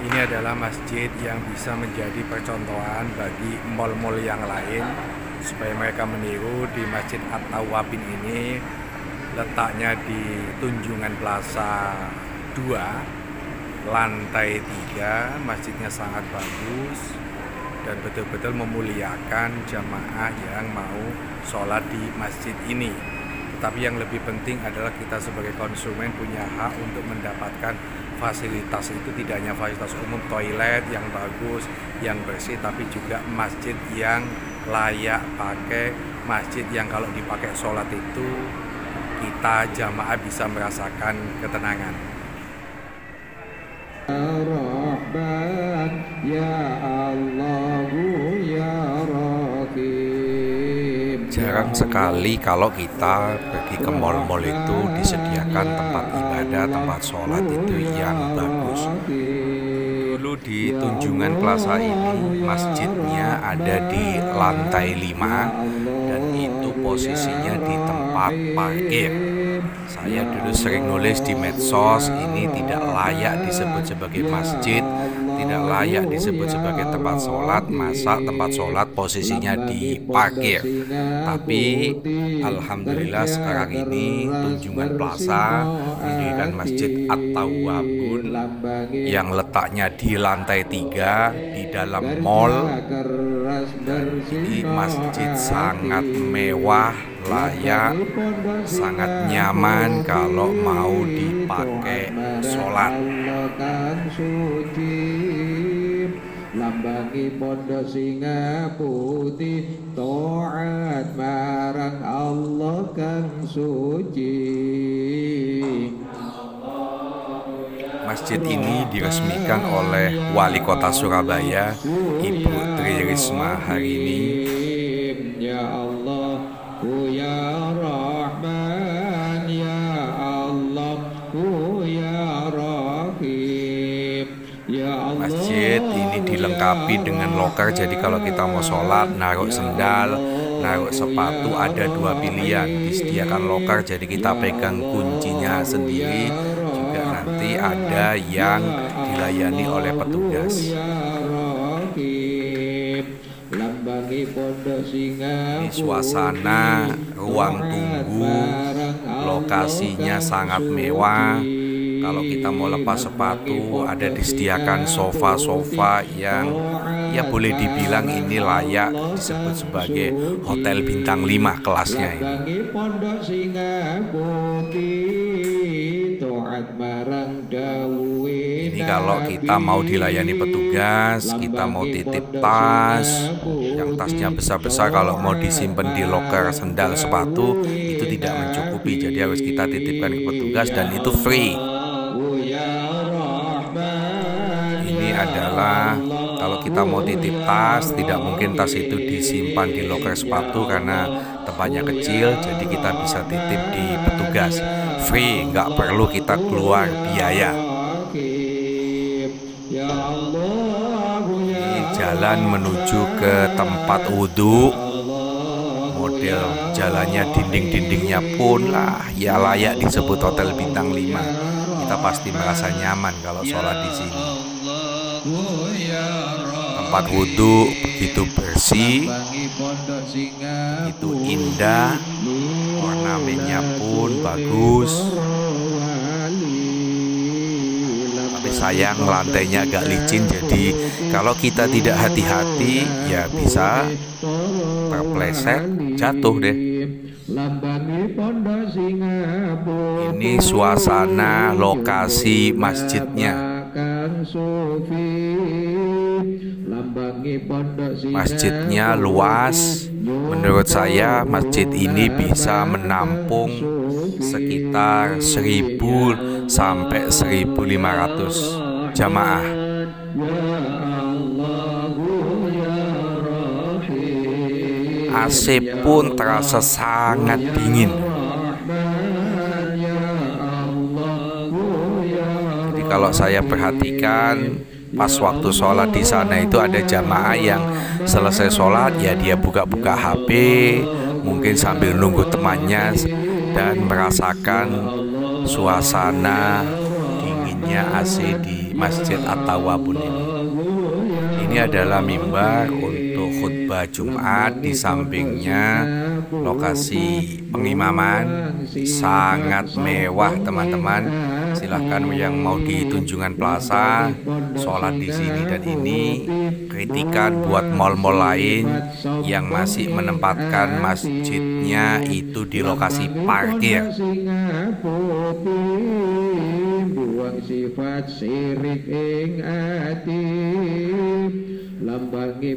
Ini adalah masjid yang bisa menjadi percontohan bagi mal-mal yang lain supaya mereka meniru. Di Masjid At-Tawwabin ini letaknya di Tunjungan Plaza 2, lantai 3. Masjidnya sangat bagus dan betul-betul memuliakan jamaah yang mau sholat di masjid ini. Tetapi yang lebih penting adalah kita sebagai konsumen punya hak untuk mendapatkan fasilitas itu, tidak hanya fasilitas umum, toilet yang bagus, yang bersih, tapi juga masjid yang layak pakai, masjid yang kalau dipakai sholat itu kita jamaah bisa merasakan ketenangan. Ar-Rahman ya Allahu ya Rahim. Jarang sekali kalau kita pergi ke mal-mal itu disediakan tempat ibadah, tempat sholat itu yang bagus. Dulu di Tunjungan Plaza ini masjidnya ada di lantai 5 dan itu posisinya di tempat parkir. Saya dulu sering nulis di medsos, ini tidak layak disebut sebagai masjid, tidak layak disebut sebagai tempat sholat. Masa tempat sholat posisinya di parkir? Tapi alhamdulillah sekarang ini Tunjungan Plaza mendirikan Masjid At-Tawwabun yang letaknya di lantai 3 di dalam mall. Dan ini masjid sangat mewah, layak, sangat nyaman kalau mau dipakai sholat. Lambangi pondok singa putih, taat marang Allah kang suci. Masjid ini diresmikan oleh Wali Kota Surabaya, Ibu Tri Risma hari ini. Ya Allah, ya Rahman, ya Allah, ya Rahim, ya Allah. Masjid ini dilengkapi dengan loker, jadi kalau kita mau sholat, naruh sendal, naruh sepatu, ada 2 pilihan. Disediakan loker, jadi kita pegang kuncinya sendiri. Juga nanti ada yang dilayani oleh petugas. Ini suasana ruang tunggu, lokasinya sangat mewah. Kalau kita mau lepas sepatu, ada disediakan sofa-sofa yang ya boleh dibilang ini layak disebut sebagai hotel bintang 5 kelasnya ini. Ini kalau kita mau dilayani petugas, kita mau titip tas, yang tasnya besar-besar, kalau mau disimpan di loker sendal sepatu itu tidak mencukupi, jadi harus kita titipkan ke petugas dan itu free. Ini adalah kalau kita mau titip tas, tidak mungkin tas itu disimpan di loker sepatu karena tempatnya kecil, jadi kita bisa titip di petugas free, nggak perlu kita keluar biaya. Ini jalan menuju ke tempat wudhu, model jalannya dinding-dindingnya pun lah ya layak disebut hotel bintang 5. Kita pasti merasa nyaman kalau sholat di sini. Tempat wudhu begitu bersih, begitu indah, ornamennya pun bagus. Tapi sayang lantainya agak licin, jadi kalau kita tidak hati-hati ya bisa terpleset, jatuh deh. Ini suasana lokasi masjidnya. Masjidnya luas. Menurut saya masjid ini bisa menampung sekitar 1.000 sampai 1.500 jamaah. AC pun terasa sangat dingin. Jadi kalau saya perhatikan pas waktu sholat di sana itu ada jamaah yang selesai sholat ya dia buka-buka HP, mungkin sambil nunggu temannya dan merasakan suasana dingin adanya AC di Masjid At-Tawwabun ini. Ini adalah mimbar untuk khutbah Jumat, di sampingnya lokasi pengimaman, sangat mewah teman-teman. Silahkan yang mau di Tunjungan Plaza sholat di sini. Dan ini kritikan buat mal-mal lain yang masih menempatkan masjidnya itu di lokasi parkir. Buang sifat sirik ing ati, lambangi